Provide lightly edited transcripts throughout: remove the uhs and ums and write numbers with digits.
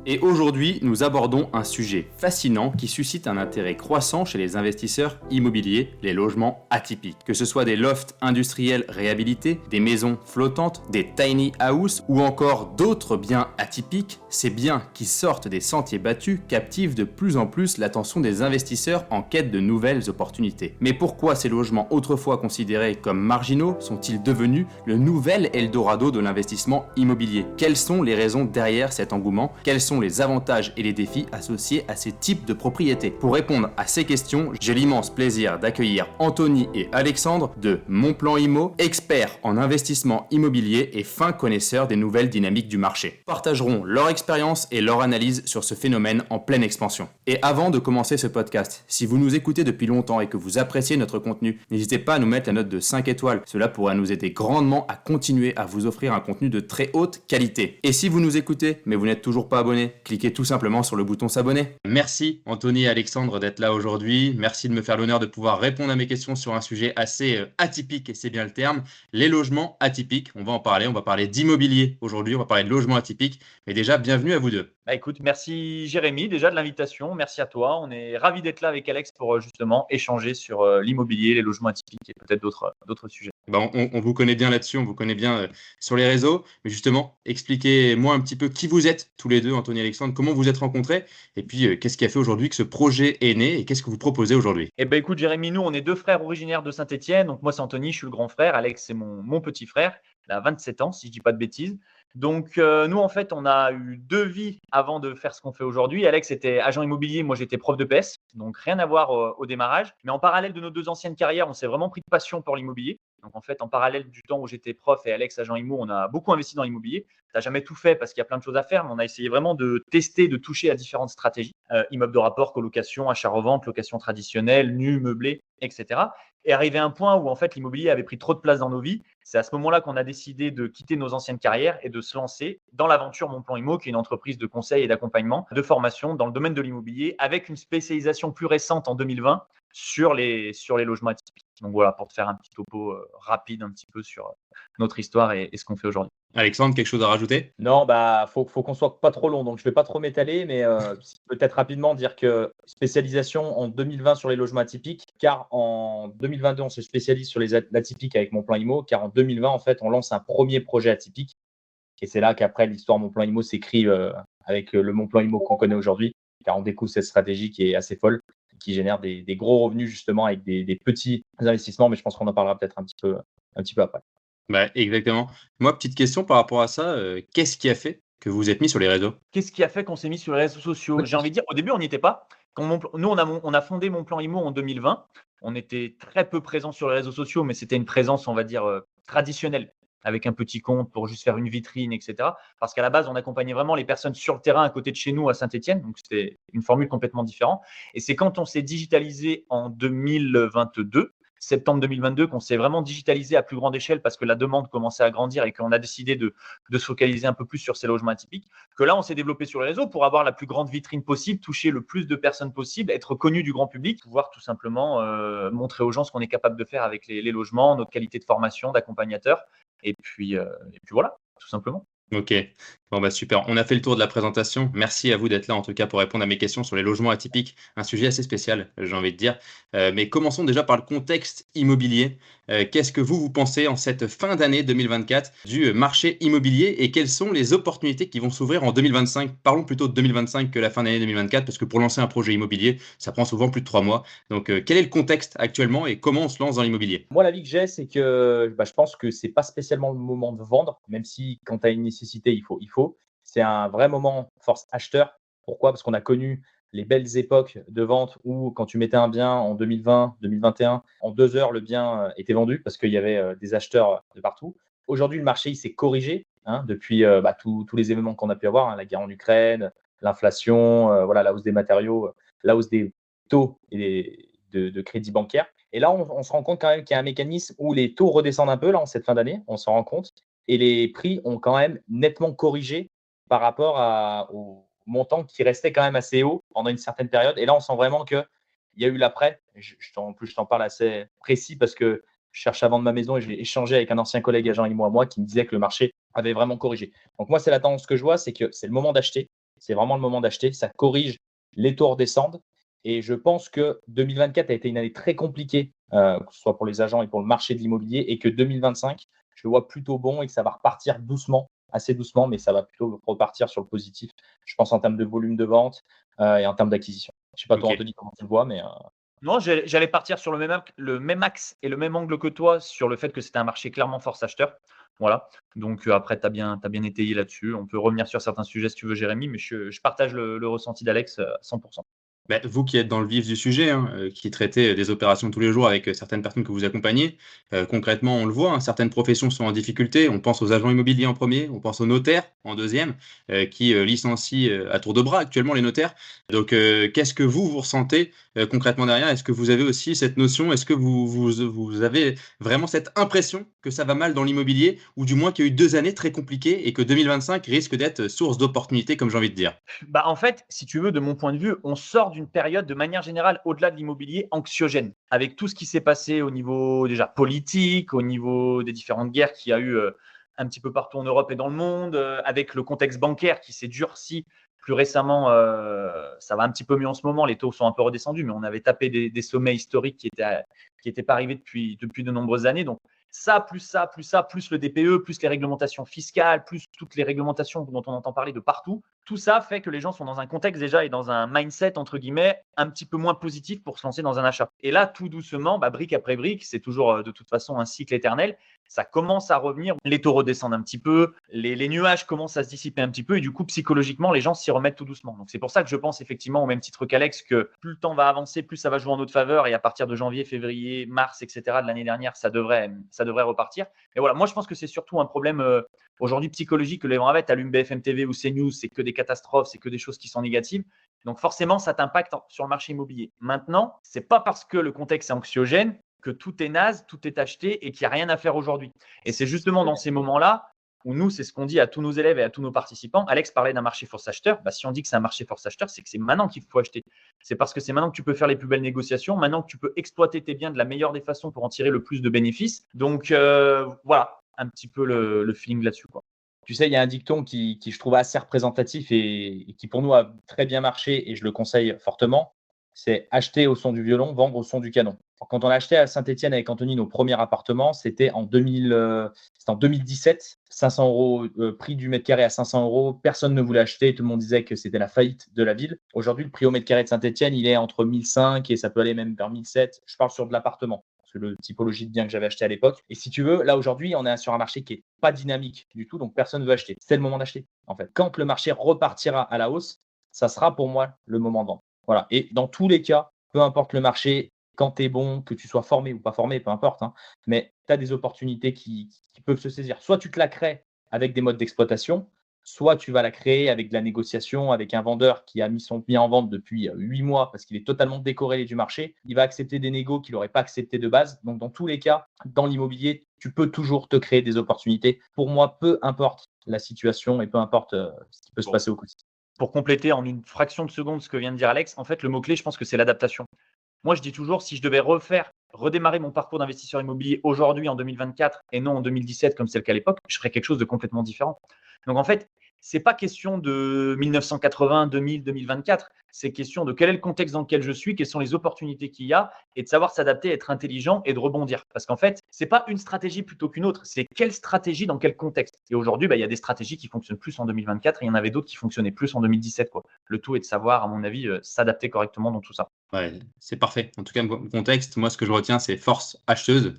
Et aujourd'hui, nous abordons un sujet fascinant qui suscite un intérêt croissant chez les investisseurs immobiliers, les logements atypiques. Que ce soit des lofts industriels réhabilités, des maisons flottantes, des tiny houses ou encore d'autres biens atypiques, ces biens qui sortent des sentiers battus captivent de plus en plus l'attention des investisseurs en quête de nouvelles opportunités. Mais pourquoi ces logements autrefois considérés comme marginaux sont-ils devenus le nouvel Eldorado de l'investissement immobilier? Quelles sont les raisons derrière cet engouement? Quels sont les avantages et les défis associés à ces types de propriétés? Pour répondre à ces questions, j'ai l'immense plaisir d'accueillir Anthony et Alexandre de Monplan Immo, experts en investissement immobilier et fins connaisseurs des nouvelles dynamiques du marché. Ils partageront leur expérience et leur analyse sur ce phénomène en pleine expansion. Et avant de commencer ce podcast, si vous nous écoutez depuis longtemps et que vous appréciez notre contenu, n'hésitez pas à nous mettre la note de 5 étoiles. Cela pourra nous aider grandement à continuer à vous offrir un contenu de très haute qualité. Et si vous nous écoutez, mais vous n'êtes toujours pas abonné, cliquez tout simplement sur le bouton s'abonner. Merci Anthony et Alexandre d'être là aujourd'hui. Merci de me faire l'honneur de pouvoir répondre à mes questions sur un sujet assez atypique, et c'est bien le terme, les logements atypiques. On va en parler, on va parler d'immobilier aujourd'hui, on va parler de logements atypiques. Mais déjà, bienvenue à vous deux. Écoute, merci Jérémy déjà de l'invitation, merci à toi. On est ravis d'être là avec Alex pour justement échanger sur l'immobilier, les logements atypiques et peut-être d'autres sujets. On vous connaît bien là-dessus, on vous connaît bien sur les réseaux. Mais justement, expliquez-moi un petit peu qui vous êtes tous les deux, Anthony et Alexandre, comment vous êtes rencontrés et puis qu'est-ce qui a fait aujourd'hui que ce projet est né et qu'est-ce que vous proposez aujourd'hui? Écoute Jérémy, nous on est deux frères originaires de Saint-Étienne. Donc moi c'est Anthony, je suis le grand frère. Alex c'est mon petit frère. Il a 27 ans si je dis pas de bêtises. Donc nous en fait on a eu deux vies avant de faire ce qu'on fait aujourd'hui. Alex était agent immobilier, moi j'étais prof de PS. Donc rien à voir au démarrage. Mais en parallèle de nos deux anciennes carrières, on s'est vraiment pris de passion pour l'immobilier. Donc en fait en parallèle du temps où j'étais prof et Alex agent immo, on a beaucoup investi dans l'immobilier. Tu n'as jamais tout fait parce qu'il y a plein de choses à faire, mais on a essayé vraiment de tester, de toucher à différentes stratégies. Immeubles de rapport, colocation, achat-revente, location traditionnelle, nu, meublé, etc. Et arrivé à un point où en fait l'immobilier avait pris trop de place dans nos vies, c'est à ce moment-là qu'on a décidé de quitter nos anciennes carrières et de se lancer dans l'aventure Monplan Immo, qui est une entreprise de conseil et d'accompagnement, de formation dans le domaine de l'immobilier, avec une spécialisation plus récente en 2020 sur les logements atypiques. Donc voilà, pour te faire un petit topo rapide un petit peu sur notre histoire et ce qu'on fait aujourd'hui. Alexandre, quelque chose à rajouter? Non, faut qu'on soit pas trop long, donc je vais pas trop m'étaler, mais peut-être rapidement dire que spécialisation en 2020 sur les logements atypiques, car en 2022, on se spécialise sur les atypiques avec Monplan Immo, car en 2020, en fait, on lance un premier projet atypique. Et c'est là qu'après, l'histoire Monplan Immo s'écrit avec le Monplan Immo qu'on connaît aujourd'hui, car on découvre cette stratégie qui est assez folle, qui génère des gros revenus justement avec des petits investissements, mais je pense qu'on en parlera peut-être un petit peu après. Exactement. Moi, petite question par rapport à ça, qu'est-ce qui a fait que vous vous êtes mis sur les réseaux? Qu'est-ce qui a fait qu'on s'est mis sur les réseaux sociaux? J'ai envie de dire, au début, on n'y était pas. Nous, on a fondé Monplan Immo en 2020. On était très peu présents sur les réseaux sociaux, mais c'était une présence, on va dire, traditionnelle, avec un petit compte pour juste faire une vitrine, etc. Parce qu'à la base, on accompagnait vraiment les personnes sur le terrain à côté de chez nous à Saint-Étienne. Donc, c'était une formule complètement différente. Et c'est quand on s'est digitalisé en 2022, septembre 2022, qu'on s'est vraiment digitalisé à plus grande échelle parce que la demande commençait à grandir et qu'on a décidé de se focaliser un peu plus sur ces logements atypiques, que là, on s'est développé sur les réseaux pour avoir la plus grande vitrine possible, toucher le plus de personnes possible, être connu du grand public, pouvoir tout simplement montrer aux gens ce qu'on est capable de faire avec les logements, notre qualité de formation, d'accompagnateur. Et puis voilà, tout simplement. Ok, super. On a fait le tour de la présentation. Merci à vous d'être là en tout cas pour répondre à mes questions sur les logements atypiques. Un sujet assez spécial, j'ai envie de dire. Mais commençons déjà par le contexte immobilier. Qu'est-ce que vous pensez en cette fin d'année 2024 du marché immobilier et quelles sont les opportunités qui vont s'ouvrir en 2025? Parlons plutôt de 2025 que la fin d'année 2024 parce que pour lancer un projet immobilier, ça prend souvent plus de 3 mois. Donc, quel est le contexte actuellement et comment on se lance dans l'immobilier? Moi, l'avis que j'ai, c'est que je pense que c'est pas spécialement le moment de vendre, même si quand tu as une nécessité, il faut. C'est un vrai moment force acheteur. Pourquoi? Parce qu'on a connu les belles époques de vente où quand tu mettais un bien en 2020, 2021, en 2 heures, le bien était vendu parce qu'il y avait des acheteurs de partout. Aujourd'hui, le marché, il s'est corrigé depuis tous les événements qu'on a pu avoir, la guerre en Ukraine, l'inflation, voilà, la hausse des matériaux, la hausse des taux et de crédit bancaire. Et là, on se rend compte quand même qu'il y a un mécanisme où les taux redescendent un peu là en cette fin d'année, on s'en rend compte, et les prix ont quand même nettement corrigé par rapport au montant qui restait quand même assez haut pendant une certaine période. Et là, on sent vraiment qu'il y a eu l'après. En plus, je t'en parle assez précis parce que je cherche à vendre ma maison et j'ai échangé avec un ancien collègue agent IMO à moi qui me disait que le marché avait vraiment corrigé. Donc moi, c'est la tendance que je vois, c'est que c'est le moment d'acheter. C'est vraiment le moment d'acheter. Ça corrige, les taux redescendent. Et je pense que 2024 a été une année très compliquée, que ce soit pour les agents et pour le marché de l'immobilier, et que 2025, je le vois plutôt bon et que ça va repartir doucement, assez doucement, mais ça va plutôt repartir sur le positif. Je pense en termes de volume de vente et en termes d'acquisition. Je ne sais pas toi, Ok. Anthony, comment tu le vois, mais Non, j'allais partir sur le même axe et le même angle que toi sur le fait que c'était un marché clairement force acheteur. Voilà. Donc après, tu as bien étayé là-dessus. On peut revenir sur certains sujets si tu veux, Jérémy, mais je partage le ressenti d'Alex à 100%. Bah, vous qui êtes dans le vif du sujet, hein, qui traitez des opérations tous les jours avec certaines personnes que vous accompagnez, concrètement, on le voit, hein, certaines professions sont en difficulté. On pense aux agents immobiliers en premier, on pense aux notaires en deuxième, qui licencient à tour de bras actuellement les notaires. Donc, qu'est-ce que vous ressentez concrètement derrière? Est-ce que vous avez aussi cette notion? Est-ce que vous avez vraiment cette impression que ça va mal dans l'immobilier, ou du moins qu'il y a eu 2 années très compliquées et que 2025 risque d'être source d'opportunités, comme j'ai envie de dire? Bah, en fait, si tu veux, de mon point de vue, on sort d'une période de manière générale, au-delà de l'immobilier, anxiogène. Avec tout ce qui s'est passé au niveau déjà politique, au niveau des différentes guerres qu'il y a eu un petit peu partout en Europe et dans le monde, avec le contexte bancaire qui s'est durci plus récemment. Ça va un petit peu mieux en ce moment, les taux sont un peu redescendus, mais on avait tapé des sommets historiques qui étaient pas arrivés depuis de nombreuses années. Donc, plus le DPE, plus les réglementations fiscales, plus toutes les réglementations dont on entend parler de partout. Tout ça fait que les gens sont dans un contexte déjà et dans un mindset, entre guillemets, un petit peu moins positif pour se lancer dans un achat. Et là, tout doucement, brique après brique, c'est toujours de toute façon un cycle éternel, ça commence à revenir, les taux redescendent un petit peu, les nuages commencent à se dissiper un petit peu et du coup, psychologiquement, les gens s'y remettent tout doucement. Donc, c'est pour ça que je pense effectivement, au même titre qu'Alex, que plus le temps va avancer, plus ça va jouer en notre faveur et à partir de janvier, février, mars, etc. de l'année dernière, ça devrait repartir. Et voilà, moi, je pense que c'est surtout un problème aujourd'hui psychologique que les gens avaient. Tu allumes BFM TV ou CNews, c'est que des catastrophes, c'est que des choses qui sont négatives. Donc forcément, ça t'impacte sur le marché immobilier. Maintenant, c'est pas parce que le contexte est anxiogène que tout est naze, tout est acheté et qu'il n'y a rien à faire aujourd'hui. Et c'est justement dans ces moments-là où nous, c'est ce qu'on dit à tous nos élèves et à tous nos participants. Alex parlait d'un marché force acheteur. Si on dit que c'est un marché force acheteur, c'est que c'est maintenant qu'il faut acheter. C'est parce que c'est maintenant que tu peux faire les plus belles négociations, maintenant que tu peux exploiter tes biens de la meilleure des façons pour en tirer le plus de bénéfices. Donc voilà, un petit peu le feeling là-dessus, quoi. tu sais, il y a un dicton qui je trouve assez représentatif et qui pour nous a très bien marché et je le conseille fortement. C'est acheter au son du violon, vendre au son du canon. Quand on a acheté à Saint-Étienne avec Anthony nos premiers appartements, c'était en 2017, 500 euros, prix du mètre carré à 500 euros. Personne ne voulait acheter, tout le monde disait que c'était la faillite de la ville. Aujourd'hui, le prix au mètre carré de Saint-Étienne, il est entre 1005 et ça peut aller même vers 1007. Je parle sur de l'appartement. C'est le typologie de bien que j'avais acheté à l'époque. Et si tu veux, là aujourd'hui, on est sur un marché qui n'est pas dynamique du tout, donc personne ne veut acheter. C'est le moment d'acheter, en fait. Quand le marché repartira à la hausse, ça sera pour moi le moment de vendre. Voilà. Et dans tous les cas, peu importe le marché, quand tu es bon, que tu sois formé ou pas formé, peu importe, hein, mais tu as des opportunités qui peuvent se saisir. Soit tu te la crées avec des modes d'exploitation, soit tu vas la créer avec de la négociation, avec un vendeur qui a mis son bien en vente depuis 8 mois parce qu'il est totalement décorrélé du marché. Il va accepter des négos qu'il n'aurait pas accepté de base. Donc, dans tous les cas, dans l'immobilier, tu peux toujours te créer des opportunités. Pour moi, peu importe la situation et peu importe ce qui peut se passer au quotidien. Pour compléter en une fraction de seconde ce que vient de dire Alex, en fait, le mot-clé, je pense que c'est l'adaptation. Moi, je dis toujours, si je devais redémarrer mon parcours d'investisseur immobilier aujourd'hui en 2024 et non en 2017 comme c'est le cas à l'époque, je ferais quelque chose de complètement différent. Donc en fait, c'est pas question de 1980, 2000, 2024. C'est question de quel est le contexte dans lequel je suis, quelles sont les opportunités qu'il y a et de savoir s'adapter, être intelligent et de rebondir. Parce qu'en fait, c'est pas une stratégie plutôt qu'une autre, c'est quelle stratégie dans quel contexte. Et aujourd'hui, il y a des stratégies qui fonctionnent plus en 2024 et il y en avait d'autres qui fonctionnaient plus en 2017, quoi. Le tout est de savoir, à mon avis, s'adapter correctement dans tout ça. Ouais, c'est parfait. En tout cas, contexte, moi, ce que je retiens, c'est force acheteuse.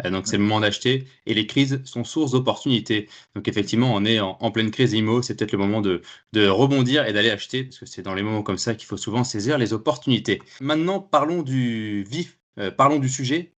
Donc, c'est le moment d'acheter. Et les crises sont source d'opportunités. Donc, effectivement, on est en pleine crise IMO. C'est peut-être le moment de rebondir et d'aller acheter, parce que c'est dans les moments comme ça qu'il faut souvent saisir les opportunités. Maintenant, parlons du vif. Parlons du sujet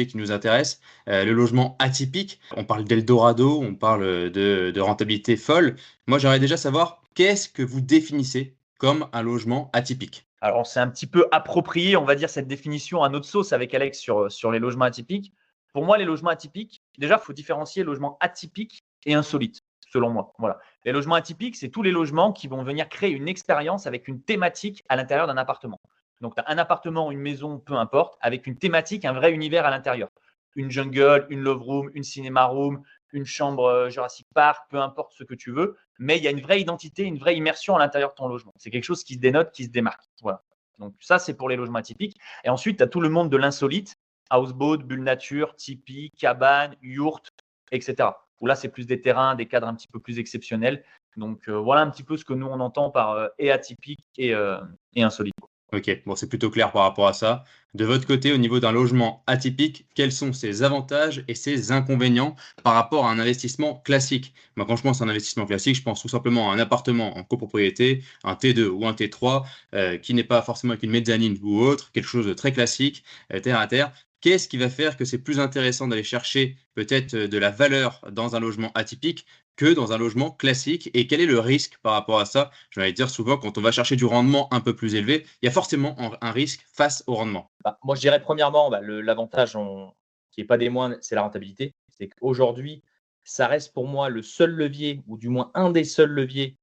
qui nous intéresse, le logement atypique. On parle d'Eldorado, on parle de rentabilité folle. Moi, j'aimerais déjà savoir qu'est-ce que vous définissez comme un logement atypique? Alors, c'est un petit peu approprié, on va dire, cette définition à notre sauce avec Alex sur les logements atypiques. Pour moi, les logements atypiques, déjà, il faut différencier logements atypiques et insolites, selon moi. Voilà. Les logements atypiques, c'est tous les logements qui vont venir créer une expérience avec une thématique à l'intérieur d'un appartement. Donc, tu as un appartement, une maison, peu importe, avec une thématique, un vrai univers à l'intérieur. Une jungle, une love room, une cinéma room, une chambre Jurassic Park, peu importe ce que tu veux, mais il y a une vraie identité, une vraie immersion à l'intérieur de ton logement. C'est quelque chose qui se dénote, qui se démarque. Voilà. Donc ça, c'est pour les logements atypiques. Et ensuite, tu as tout le monde de l'insolite, houseboat, bulle nature, tipi, cabane, yourte, etc. Où là, c'est plus des terrains, des cadres un petit peu plus exceptionnels. Donc voilà un petit peu ce que nous, on entend par et atypique et insolite. Ok, bon, c'est plutôt clair par rapport à ça. De votre côté, au niveau d'un logement atypique, quels sont ses avantages et ses inconvénients par rapport à un investissement classique? Moi, quand je pense à un investissement classique, je pense tout simplement à un appartement en copropriété, un T2 ou un T3, qui n'est pas forcément avec une mezzanine ou autre, quelque chose de très classique, terre à terre. Qu'est-ce qui va faire que c'est plus intéressant d'aller chercher peut-être de la valeur dans un logement atypique que dans un logement classique? Et quel est le risque par rapport à ça? Je vais dire souvent, quand on va chercher du rendement un peu plus élevé, il y a forcément un risque face au rendement. Moi, je dirais premièrement, l'avantage qui n'est pas des moindres, c'est la rentabilité. C'est qu'aujourd'hui, ça reste pour moi le seul levier, ou du moins un des seuls leviers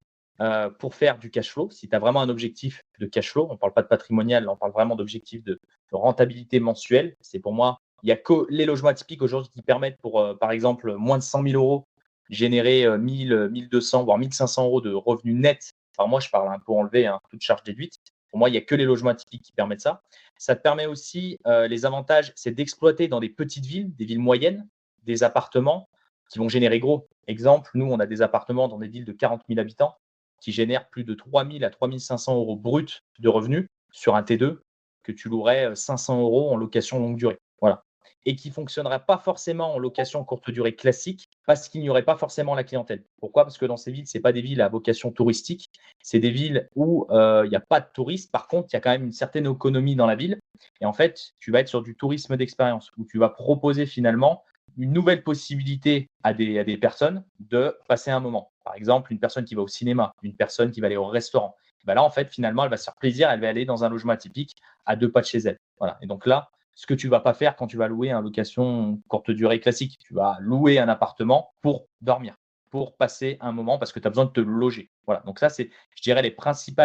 pour faire du cash flow. Si tu as vraiment un objectif de cash flow, on ne parle pas de patrimonial, on parle vraiment d'objectif de rentabilité mensuelle. C'est pour moi, il n'y a que les logements atypiques aujourd'hui qui permettent pour, par exemple, moins de 100 000 euros, générer 1000, 1200, voire 1500 euros de revenus nets par mois. Je parle un peu enlevé, hein, toute charge déduite. Pour moi, il n'y a que les logements atypiques qui permettent ça. Ça te permet aussi, les avantages, c'est d'exploiter dans des petites villes, des villes moyennes, des appartements qui vont générer gros. Exemple, nous, on a des appartements dans des villes de 40 000 habitants qui génèrent plus de 3 000 à 3 500 euros bruts de revenus sur un T2 que tu louerais 500 euros en location longue durée. Voilà. Et qui ne fonctionnerait pas forcément en location courte durée classique parce qu'il n'y aurait pas forcément la clientèle. Pourquoi? Parce que dans ces villes, ce n'est pas des villes à vocation touristique, c'est des villes où il n'y a pas de touristes. Par contre, il y a quand même une certaine économie dans la ville. Et en fait, tu vas être sur du tourisme d'expérience où tu vas proposer finalement une nouvelle possibilité à des personnes de passer un moment. Par exemple, une personne qui va au cinéma, une personne qui va aller au restaurant. Ben là, en fait, finalement, elle va se faire plaisir, elle va aller dans un logement atypique à 2 pas de chez elle. Voilà. Et donc là, ce que tu ne vas pas faire quand tu vas louer un location courte durée classique, tu vas louer un appartement pour dormir, pour passer un moment parce que tu as besoin de te loger. Voilà. Donc ça, c'est, je dirais, les principaux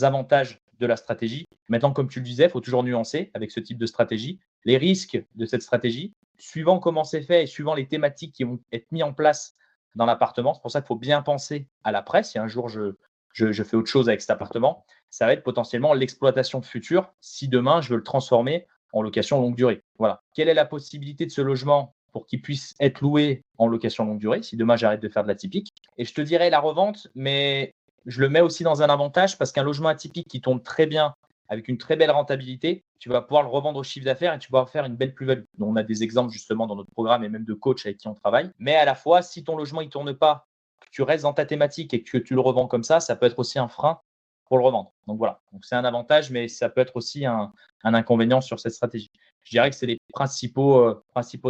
avantages de la stratégie. Maintenant, comme tu le disais, il faut toujours nuancer avec ce type de stratégie. Les risques de cette stratégie, suivant comment c'est fait et suivant les thématiques qui vont être mises en place dans l'appartement, c'est pour ça qu'il faut bien penser à l'après. Si un jour je fais autre chose avec cet appartement, ça va être potentiellement l'exploitation future si demain je veux le transformer en location longue durée. Voilà. Quelle est la possibilité de ce logement pour qu'il puisse être loué en location longue durée si demain j'arrête de faire de l'atypique? Et je te dirais la revente, mais je le mets aussi dans un avantage parce qu'un logement atypique qui tourne très bien avec une très belle rentabilité, tu vas pouvoir le revendre au chiffre d'affaires et tu vas faire une belle plus-value. Donc, on a des exemples justement dans notre programme et même de coachs avec qui on travaille. Mais à la fois, si ton logement ne tourne pas, que tu restes dans ta thématique et que tu le revends comme ça peut être aussi un frein pour le revendre. Donc voilà, donc c'est un avantage, mais ça peut être aussi un inconvénient sur cette stratégie. Je dirais que c'est les principaux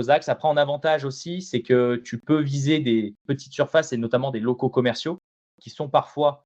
axes. Après, en avantage aussi, c'est que tu peux viser des petites surfaces et notamment des locaux commerciaux qui sont parfois,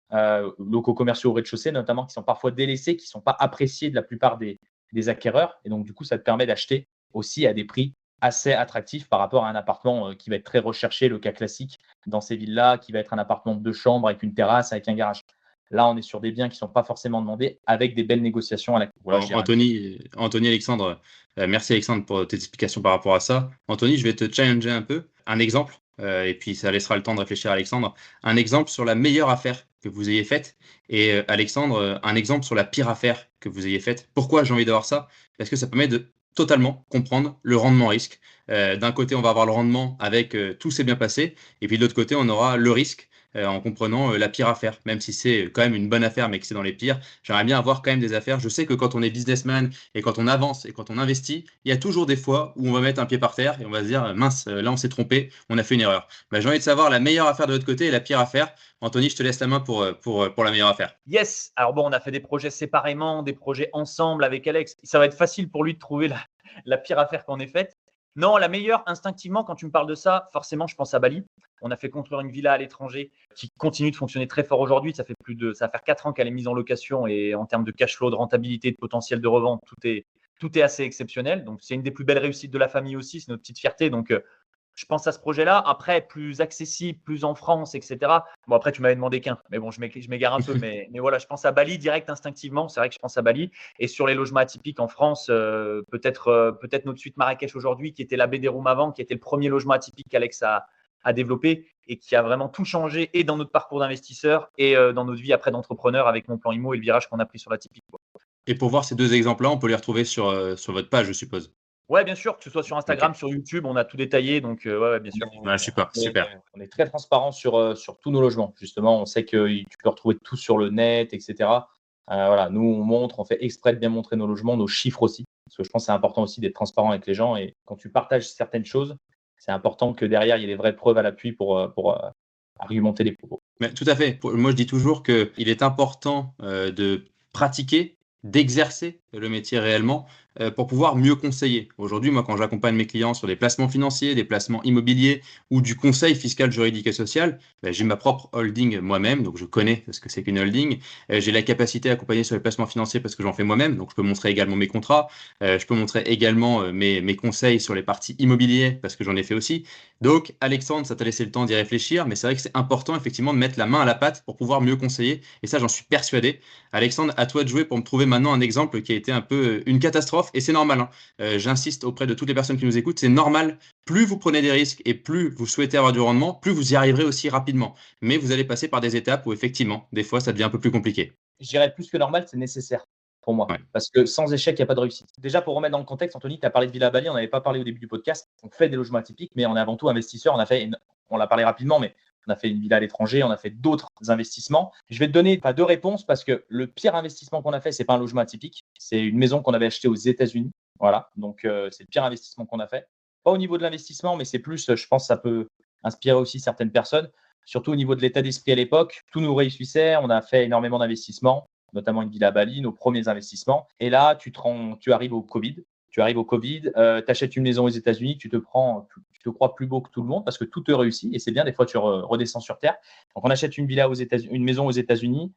locaux commerciaux au rez-de-chaussée notamment, qui sont parfois délaissés, qui ne sont pas appréciés de la plupart des acquéreurs. Et donc, du coup, ça te permet d'acheter aussi à des prix assez attractifs par rapport à un appartement qui va être très recherché, le cas classique dans ces villes-là, qui va être un appartement de 2 chambres avec une terrasse, avec un garage. Là, on est sur des biens qui ne sont pas forcément demandés avec des belles négociations à la voilà, Anthony, Alexandre, merci Alexandre pour tes explications par rapport à ça. Anthony, je vais te challenger un peu. Un exemple, et puis ça laissera le temps de réfléchir à Alexandre. Un exemple sur la meilleure affaire que vous ayez faite et Alexandre, un exemple sur la pire affaire que vous ayez faite. Pourquoi j'ai envie d'avoir ça? Parce que ça permet de totalement comprendre le rendement risque. D'un côté, on va avoir le rendement avec tout s'est bien passé, et puis de l'autre côté, on aura le risque en comprenant la pire affaire, même si c'est quand même une bonne affaire, mais que c'est dans les pires. J'aimerais bien avoir quand même des affaires. Je sais que quand on est businessman et quand on avance et quand on investit, il y a toujours des fois où on va mettre un pied par terre et on va se dire mince, là on s'est trompé, on a fait une erreur. J'ai envie de savoir la meilleure affaire de votre côté et la pire affaire. Anthony, je te laisse la main pour la meilleure affaire. Yes. Alors bon, on a fait des projets séparément, des projets ensemble avec Alex. Ça va être facile pour lui de trouver la pire affaire qu'on ait faite. Non, la meilleure, instinctivement, quand tu me parles de ça, forcément, je pense à Bali. On a fait construire une villa à l'étranger qui continue de fonctionner très fort aujourd'hui. Ça va faire 4 ans qu'elle est mise en location et en termes de cash flow, de rentabilité, de potentiel de revente, tout est assez exceptionnel. Donc, c'est une des plus belles réussites de la famille aussi. C'est notre petite fierté. Donc, je pense à ce projet-là. Après, plus accessible, plus en France, etc. Bon, après, tu m'avais demandé qu'un. Mais bon, je m'égare un peu. Mais voilà, je pense à Bali direct instinctivement. C'est vrai que je pense à Bali. Et sur les logements atypiques en France, peut-être notre suite Marrakech aujourd'hui, qui était la baie des Roumes avant, qui était le premier logement atypique qu'Alex a à développer et qui a vraiment tout changé et dans notre parcours d'investisseur et dans notre vie après d'entrepreneur avec mon plan IMO et le virage qu'on a pris sur la typique. Et pour voir ces 2 exemples-là, on peut les retrouver sur votre page, je suppose? Ouais, bien sûr, que ce soit sur OK. Instagram, sur YouTube, on a tout détaillé. Donc, ouais, bien sûr. Ouais, super, On est, super. on est très transparent sur tous nos logements. Justement, on sait que tu peux retrouver tout sur le net, etc. Voilà, nous, on montre, on fait exprès de bien montrer nos logements, nos chiffres aussi. Parce que je pense que c'est important aussi d'être transparent avec les gens. Et quand tu partages certaines choses, c'est important que derrière, il y ait des vraies preuves à l'appui pour argumenter les propos. Mais tout à fait. Moi, je dis toujours qu'il est important de pratiquer, d'exercer le métier réellement pour pouvoir mieux conseiller. Aujourd'hui, moi, quand j'accompagne mes clients sur des placements financiers, des placements immobiliers ou du conseil fiscal, juridique et social, ben, j'ai ma propre holding moi-même, donc je connais ce que c'est qu'une holding. J'ai la capacité à accompagner sur les placements financiers parce que j'en fais moi-même, donc je peux montrer également mes contrats. Je peux montrer également mes conseils sur les parties immobilières parce que j'en ai fait aussi. Donc, Alexandre, ça t'a laissé le temps d'y réfléchir, mais c'est vrai que c'est important effectivement de mettre la main à la pâte pour pouvoir mieux conseiller. Et ça, j'en suis persuadé. Alexandre, à toi de jouer pour me trouver maintenant un exemple qui a été un peu une catastrophe. Et c'est normal, hein. J'insiste auprès de toutes les personnes qui nous écoutent, c'est normal. Plus vous prenez des risques et plus vous souhaitez avoir du rendement, plus vous y arriverez aussi rapidement. Mais vous allez passer par des étapes où effectivement, des fois, ça devient un peu plus compliqué. Je dirais plus que normal, c'est nécessaire pour moi. Ouais. Parce que sans échec, il n'y a pas de réussite. Déjà, pour remettre dans le contexte, Anthony, tu as parlé de Villa Bali, on n'avait pas parlé au début du podcast. On fait des logements atypiques, mais on est avant tout investisseur. On l'a parlé rapidement, mais on a fait une villa à l'étranger, on a fait d'autres investissements. Je vais te donner pas deux réponses parce que le pire investissement qu'on a fait, c'est pas un logement atypique, c'est une maison qu'on avait achetée aux États-Unis. Voilà, donc c'est le pire investissement qu'on a fait. Pas au niveau de l'investissement, mais c'est plus, je pense, ça peut inspirer aussi certaines personnes. Surtout au niveau de l'état d'esprit à l'époque, tout nous réussissait, on a fait énormément d'investissements, notamment une villa à Bali, nos premiers investissements. Et là, tu arrives au Covid. Tu arrives au Covid, tu achètes une maison aux États-Unis, tu te crois plus beau que tout le monde parce que tout te réussit et c'est bien. Des fois, tu redescends sur terre. Donc, on achète une maison aux États-Unis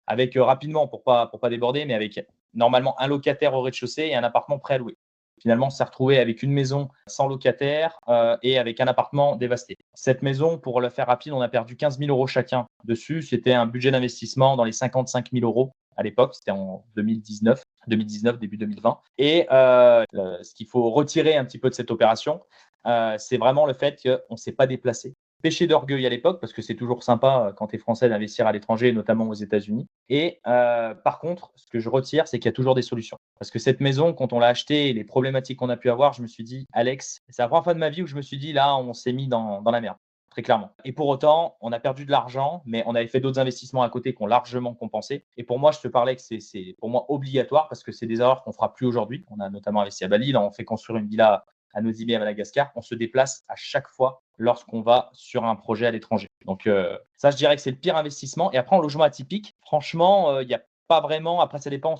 avec rapidement, pour pas déborder, mais avec normalement un locataire au rez-de-chaussée et un appartement prêt à louer. Finalement, on s'est retrouvé avec une maison sans locataire et avec un appartement dévasté. Cette maison, pour le faire rapide, on a perdu 15 000 euros chacun dessus. C'était un budget d'investissement dans les 55 000 euros à l'époque. C'était en 2019, début 2020. Et ce qu'il faut retirer un petit peu de cette opération, c'est vraiment le fait qu'on ne s'est pas déplacé. Péché d'orgueil à l'époque, parce que c'est toujours sympa quand tu es français d'investir à l'étranger, notamment aux États-Unis. Et par contre, ce que je retire, c'est qu'il y a toujours des solutions. Parce que cette maison, quand on l'a achetée, les problématiques qu'on a pu avoir, je me suis dit, Alex, c'est la première fois de ma vie où je me suis dit, là, on s'est mis dans la merde, très clairement. Et pour autant, on a perdu de l'argent, mais on avait fait d'autres investissements à côté qui ont largement compensé. Et pour moi, je te parlais que c'est pour moi obligatoire parce que c'est des erreurs qu'on fera plus aujourd'hui. On a notamment investi à Bali, là, on fait construire une villa à Nosy Be à Madagascar. On se déplace à chaque fois lorsqu'on va sur un projet à l'étranger. Donc ça, je dirais que c'est le pire investissement. Et après, en logement atypique, franchement, il n'y a pas vraiment. Après, ça dépend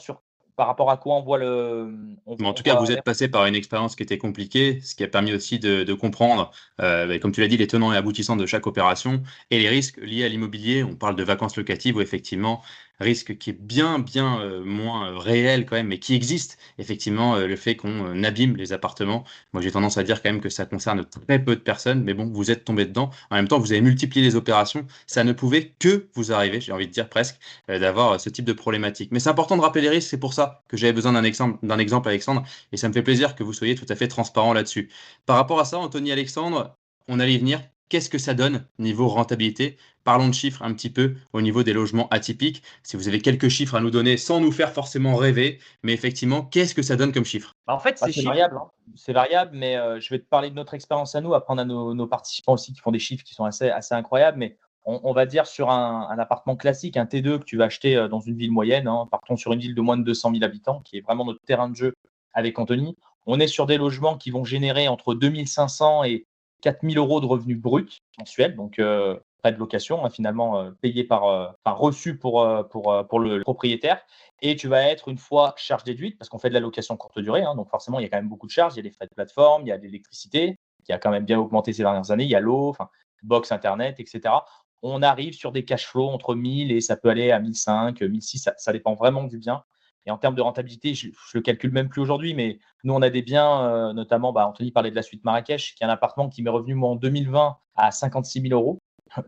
par rapport à quoi on voit Mais en tout cas, vous êtes passé par une expérience qui était compliquée, ce qui a permis aussi de comprendre, comme tu l'as dit, les tenants et aboutissants de chaque opération et les risques liés à l'immobilier. On parle de vacances locatives où effectivement, risque qui est bien, bien moins réel quand même, mais qui existe. Effectivement, le fait qu'on abîme les appartements. Moi, j'ai tendance à dire quand même que ça concerne très peu de personnes, mais bon, vous êtes tombé dedans. En même temps, vous avez multiplié les opérations. Ça ne pouvait que vous arriver, j'ai envie de dire presque, d'avoir ce type de problématique. Mais c'est important de rappeler les risques, c'est pour ça que j'avais besoin d'un exemple, Alexandre, et ça me fait plaisir que vous soyez tout à fait transparent là-dessus. Par rapport à ça, Anthony, Alexandre, on allait y venir. Qu'est-ce que ça donne niveau rentabilité? Parlons de chiffres un petit peu au niveau des logements atypiques. Si vous avez quelques chiffres à nous donner sans nous faire forcément rêver, mais effectivement, qu'est-ce que ça donne comme chiffre? En fait, ces C'est chiffres, variable, hein. C'est variable, mais je vais te parler de notre expérience à nous, apprendre à nos participants aussi qui font des chiffres qui sont assez incroyables. Mais on va dire sur un appartement classique, un T2 que tu vas acheter dans une ville moyenne, hein, partons sur une ville de moins de 200 000 habitants, qui est vraiment notre terrain de jeu avec Anthony. On est sur des logements qui vont générer entre 2 500 et 4 000 euros de revenus bruts mensuels, donc frais de location, hein, finalement payés reçus pour le propriétaire. Et tu vas être une fois charge déduite, parce qu'on fait de la location courte durée, hein, donc forcément, il y a quand même beaucoup de charges. Il y a des frais de plateforme, il y a de l'électricité, qui a quand même bien augmenté ces dernières années, il y a l'eau, box Internet, etc. On arrive sur des cash flows entre 1000 et ça peut aller à 1500, 1600, ça dépend vraiment du bien. Et en termes de rentabilité, je ne le calcule même plus aujourd'hui, mais nous, on a des biens, notamment, Anthony parlait de la suite Marrakech, qui est un appartement qui m'est revenu, moi, en 2020 à 56 000 euros,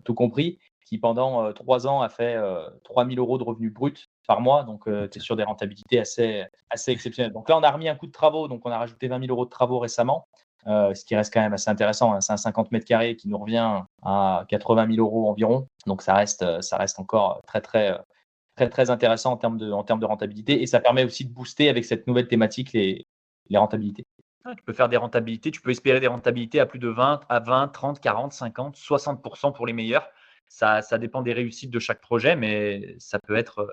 tout compris, qui pendant 3 ans a fait 3 000 euros de revenus bruts par mois. Donc, tu es sur des rentabilités assez exceptionnelles. Donc là, on a remis un coup de travaux. Donc, on a rajouté 20 000 euros de travaux récemment. ce qui reste quand même assez intéressant, hein. C'est un 50 mètres carrés qui nous revient à 80 000 euros environ. Donc ça reste encore très, très, très, très intéressant en termes de rentabilité. Et ça permet aussi de booster avec cette nouvelle thématique les rentabilités. Ouais, tu peux faire des rentabilités, tu peux espérer des rentabilités à plus de 20, 30, 40, 50, 60% pour les meilleurs. Ça dépend des réussites de chaque projet, mais ça peut être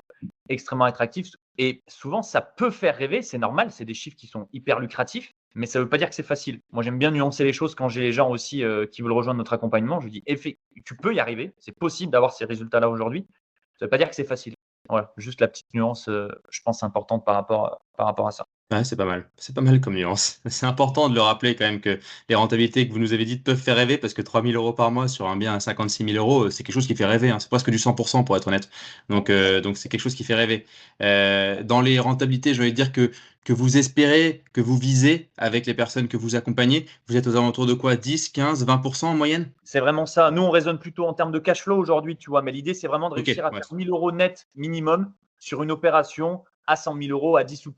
extrêmement attractif. Et souvent, ça peut faire rêver, c'est normal, c'est des chiffres qui sont hyper lucratifs, mais ça ne veut pas dire que c'est facile. Moi, j'aime bien nuancer les choses quand j'ai les gens aussi qui veulent rejoindre notre accompagnement. Je dis, tu peux y arriver, c'est possible d'avoir ces résultats-là aujourd'hui. Ça ne veut pas dire que c'est facile. Voilà, juste la petite nuance, je pense, importante par rapport à ça. Ouais, c'est pas mal. C'est pas mal comme nuance. C'est important de le rappeler quand même que les rentabilités que vous nous avez dites peuvent faire rêver parce que 3 000 € par mois sur un bien à 56 000 €, c'est quelque chose qui fait rêver, hein. C'est presque du 100% pour être honnête. Donc c'est quelque chose qui fait rêver. Dans les rentabilités, je vais dire que vous espérez, que vous visez avec les personnes que vous accompagnez, vous êtes aux alentours de quoi? 10, 15, 20% en moyenne? C'est vraiment ça. Nous, on raisonne plutôt en termes de cash flow aujourd'hui, tu vois. Mais l'idée, c'est vraiment de Ok, réussir à ouais. faire 1 000 € net minimum sur une opération à 100 000 € à 10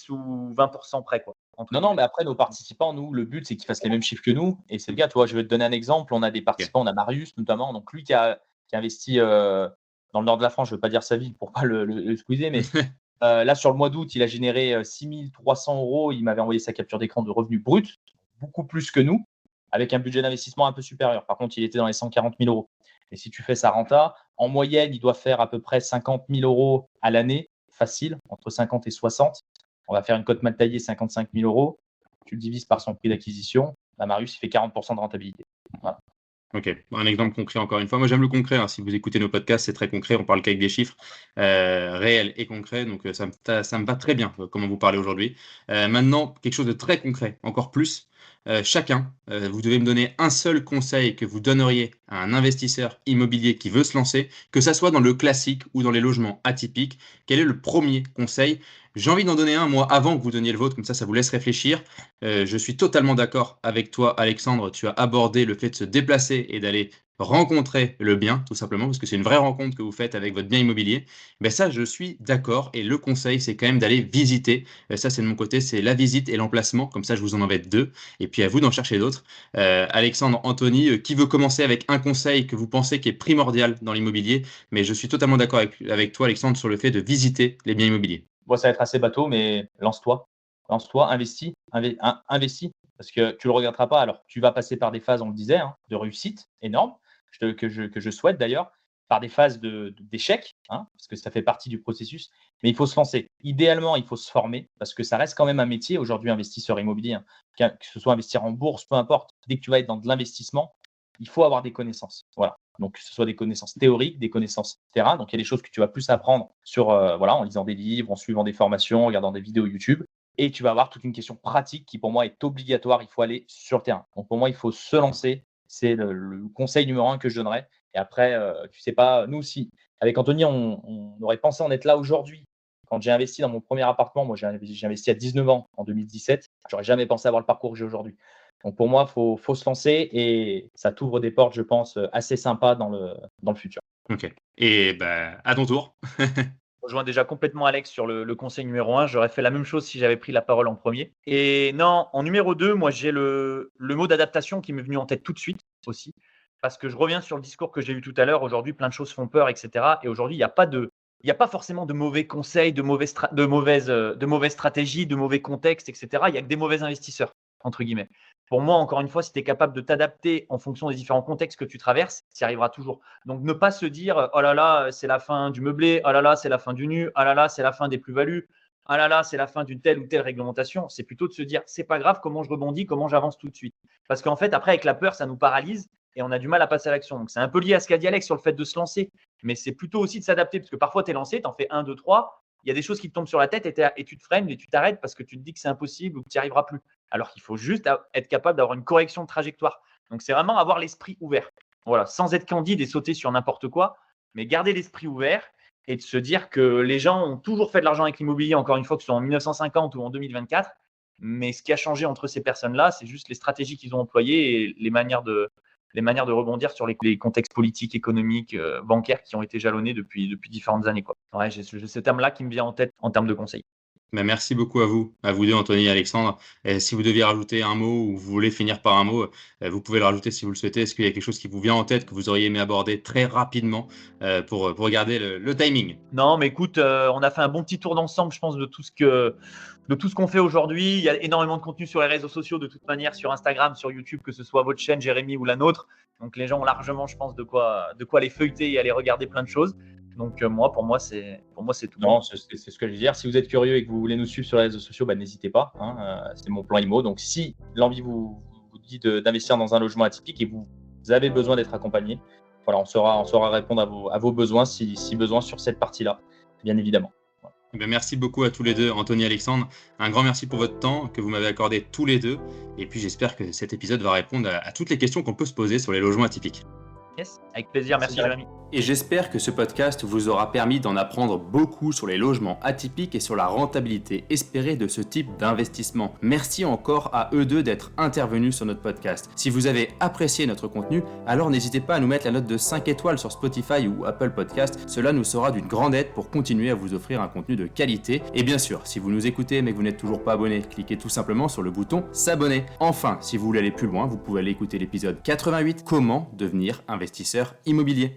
ou 20% près, quoi. Entre Non, mais guillemets. après, nos participants, nous, le but, c'est qu'ils fassent les mêmes chiffres que nous. Et c'est le cas, tu vois, je vais te donner un exemple. On a des Ok. participants, on a Marius notamment, donc lui qui a investi dans le nord de la France, je ne veux pas dire sa ville pour pas le squeezer, mais là, sur le mois d'août, il a généré 6 300 €. Il m'avait envoyé sa capture d'écran de revenus bruts, beaucoup plus que nous, avec un budget d'investissement un peu supérieur. Par contre, il était dans les 140 000 €. Et si tu fais sa renta, en moyenne, il doit faire à peu près 50 000 € à l'année, facile, entre 50 et 60. On va faire une cote mal taillée, 55 000 €. Tu le divises par son prix d'acquisition. Bah, Marius, il fait 40% de rentabilité. Voilà. Ok, un exemple concret encore une fois. Moi, j'aime le concret, hein. Si vous écoutez nos podcasts, c'est très concret. On parle qu'avec des chiffres réels et concrets. Donc, ça me va très bien comment vous parlez aujourd'hui. Maintenant, quelque chose de très concret, encore plus. Chacun, vous devez me donner un seul conseil que vous donneriez à un investisseur immobilier qui veut se lancer, que ça soit dans le classique ou dans les logements atypiques. Quel est le premier conseil? J'ai envie d'en donner un, moi, avant que vous donniez le vôtre, comme ça vous laisse réfléchir. Je suis totalement d'accord avec toi, Alexandre. Tu as abordé le fait de se déplacer et d'aller rencontrer le bien, tout simplement, parce que c'est une vraie rencontre que vous faites avec votre bien immobilier. Ben ça, je suis d'accord. Et le conseil, c'est quand même d'aller visiter. Ça, c'est de mon côté, c'est la visite et l'emplacement. Comme ça, je vous en embête deux. Et puis à vous d'en chercher d'autres. Alexandre, Anthony, qui veut commencer avec un conseil que vous pensez qui est primordial dans l'immobilier? Mais je suis totalement d'accord avec toi, Alexandre, sur le fait de visiter les biens immobiliers. Bon, ça va être assez bateau, mais lance-toi. Lance-toi, investis, parce que tu ne le regretteras pas. Alors, tu vas passer par des phases, on le disait, hein, de réussite énorme, que je souhaite d'ailleurs, par des phases d'échec, hein, parce que ça fait partie du processus. Mais il faut se lancer. Idéalement, il faut se former, parce que ça reste quand même un métier aujourd'hui, investisseur immobilier, hein. Que ce soit investir en bourse, peu importe. Dès que tu vas être dans de l'investissement, il faut avoir des connaissances. Voilà. Donc, que ce soit des connaissances théoriques, des connaissances terrain. Donc, il y a des choses que tu vas plus apprendre voilà, en lisant des livres, en suivant des formations, en regardant des vidéos YouTube. Et tu vas avoir toute une question pratique qui, pour moi, est obligatoire. Il faut aller sur le terrain. Donc, pour moi, il faut se lancer. C'est le conseil numéro un que je donnerais. Et après, tu sais pas, nous aussi, avec Anthony, on aurait pensé en être là aujourd'hui. Quand j'ai investi dans mon premier appartement, moi, j'ai investi à 19 ans, en 2017. J'aurais jamais pensé avoir le parcours que j'ai aujourd'hui. Donc pour moi, faut se lancer et ça t'ouvre des portes, je pense, assez sympas dans le futur. Ok. Et ben, à ton tour. Je rejoins déjà complètement Alex sur le conseil numéro 1. J'aurais fait la même chose si j'avais pris la parole en premier. Et non, en numéro 2, moi, j'ai le mot d'adaptation qui m'est venu en tête tout de suite aussi. Parce que je reviens sur le discours que j'ai eu tout à l'heure. Aujourd'hui, plein de choses font peur, etc. Et aujourd'hui, il n'y a pas forcément de mauvais conseils, de mauvaises stratégies, de mauvais contextes, etc. Il n'y a que des mauvais investisseurs, entre guillemets. Pour moi, encore une fois, si tu es capable de t'adapter en fonction des différents contextes que tu traverses, tu y arriveras toujours. Donc, ne pas se dire oh là là, c'est la fin du meublé, oh là là, c'est la fin du nu, oh là là, c'est la fin des plus-values, oh là là, c'est la fin d'une telle ou telle réglementation. C'est plutôt de se dire c'est pas grave, comment je rebondis, comment j'avance tout de suite. Parce qu'en fait, après, avec la peur, ça nous paralyse et on a du mal à passer à l'action. Donc, c'est un peu lié à ce qu'a dit Alex sur le fait de se lancer, mais c'est plutôt aussi de s'adapter parce que parfois, tu es lancé, tu en fais 1, 2, 3. Il y a des choses qui te tombent sur la tête et tu te freines et tu t'arrêtes parce que tu te dis que c'est impossible ou que tu n'y arriveras plus. Alors qu'il faut juste être capable d'avoir une correction de trajectoire. Donc, c'est vraiment avoir l'esprit ouvert. Voilà, sans être candide et sauter sur n'importe quoi, mais garder l'esprit ouvert et de se dire que les gens ont toujours fait de l'argent avec l'immobilier, encore une fois, que ce soit en 1950 ou en 2024. Mais ce qui a changé entre ces personnes-là, c'est juste les stratégies qu'ils ont employées et les manières de rebondir sur les contextes politiques, économiques, bancaires qui ont été jalonnés depuis différentes années, quoi. Ouais, j'ai ce terme-là qui me vient en tête en termes de conseils. Merci beaucoup à vous deux, Anthony et Alexandre. Et si vous deviez rajouter un mot ou vous voulez finir par un mot, vous pouvez le rajouter si vous le souhaitez. Est-ce qu'il y a quelque chose qui vous vient en tête que vous auriez aimé aborder très rapidement pour garder le timing? Non, mais écoute, on a fait un bon petit tour d'ensemble, je pense, de tout ce qu'on fait aujourd'hui. Il y a énormément de contenu sur les réseaux sociaux, de toute manière, sur Instagram, sur YouTube, que ce soit votre chaîne, Jérémy, ou la nôtre. Donc, les gens ont largement, je pense, de quoi les feuilleter et aller regarder plein de choses. Donc, pour moi, c'est tout bon. Non, c'est ce que je veux dire. Si vous êtes curieux et que vous voulez nous suivre sur les réseaux sociaux, n'hésitez pas. C'est mon plan IMO. Donc, si l'envie vous dit d'investir dans un logement atypique et vous avez besoin d'être accompagné, voilà, on saura répondre à vos besoins si besoin sur cette partie-là, bien évidemment. Merci beaucoup à tous les deux, Anthony et Alexandre. Un grand merci pour votre temps que vous m'avez accordé tous les deux. Et puis j'espère que cet épisode va répondre à toutes les questions qu'on peut se poser sur les logements atypiques. Yes, avec plaisir. Merci, Jérémy. Et j'espère que ce podcast vous aura permis d'en apprendre beaucoup sur les logements atypiques et sur la rentabilité espérée de ce type d'investissement. Merci encore à eux deux d'être intervenus sur notre podcast. Si vous avez apprécié notre contenu, alors n'hésitez pas à nous mettre la note de 5 étoiles sur Spotify ou Apple Podcast. Cela nous sera d'une grande aide pour continuer à vous offrir un contenu de qualité. Et bien sûr, si vous nous écoutez mais que vous n'êtes toujours pas abonné, cliquez tout simplement sur le bouton s'abonner. Enfin, si vous voulez aller plus loin, vous pouvez aller écouter l'épisode 88, Comment devenir investisseur immobilier.